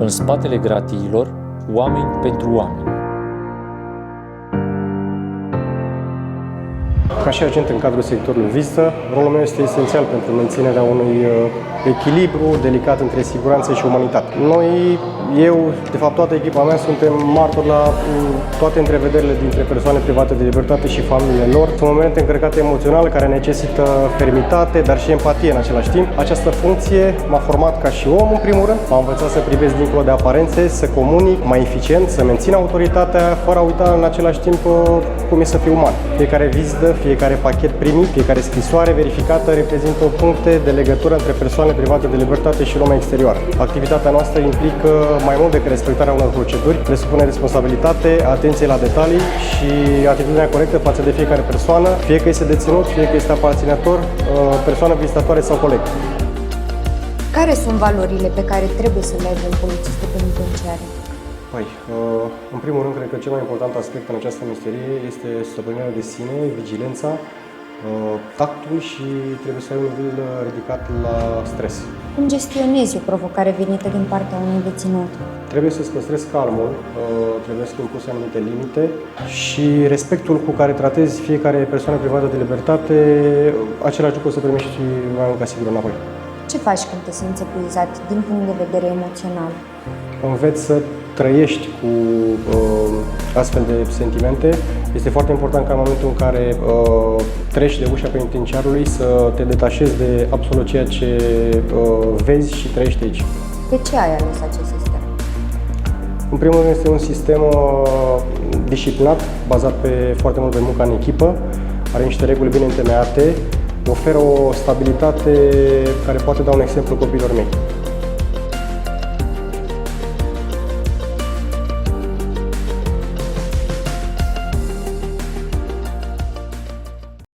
În spatele gratiilor, oameni pentru oameni. Ca și agent în cadrul sectorului vizită, rolul meu este esențial pentru menținerea unui echilibru delicat între siguranță și umanitate. Noi, eu, de fapt toată echipa mea, suntem martori la toate întrevederile dintre persoane private de libertate și familiile lor. Sunt momente încărcate emoțional care necesită fermitate, dar și empatie în același timp. Această funcție m-a format ca și om, în primul rând. M-a învățat să privesc dincolo de aparențe, să comunic mai eficient, să mențin autoritatea, fără a uita în același timp cum e să fiu uman. Fiecare vizită, fiecare pachet primit, fiecare scrisoare verificată reprezintă puncte de legătură între persoane private de libertate și lumea exterioară. Activitatea noastră implică mai mult decât respectarea unor proceduri, presupune responsabilitate, atenție la detalii și atitudinea corectă față de fiecare persoană, fie că este deținut, fie că este aparținător, persoană vizitatoare sau coleg. Care sunt valorile pe care trebuie să le aibă un polițist de penitenciar? Păi, în primul rând, cred că cel mai important aspect în această meserie este stăpânirea de sine, vigilența, tactul și trebuie să ai un nivel ridicat la stres. Cum gestionezi o provocare venită din partea unui deținut? Trebuie să-ți păstrezi calmul, trebuie să impuse anumite limite și respectul cu care tratezi fiecare persoană privată de libertate, același lucru să primești mai mult ca sigur înapoi. Ce faci când te simți epuizat din punct de vedere emoțional? Înveți să trăiești cu astfel de sentimente. Este foarte important ca în momentul în care treci de ușa penitenciarului să te detașezi de absolut ceea ce vezi și trăiești aici. De ce ai ales acest sistem? În primul rând este un sistem disciplinat, bazat foarte mult pe munca în echipă, are niște reguli bine întemeiate, oferă o stabilitate care poate da un exemplu copiilor mei.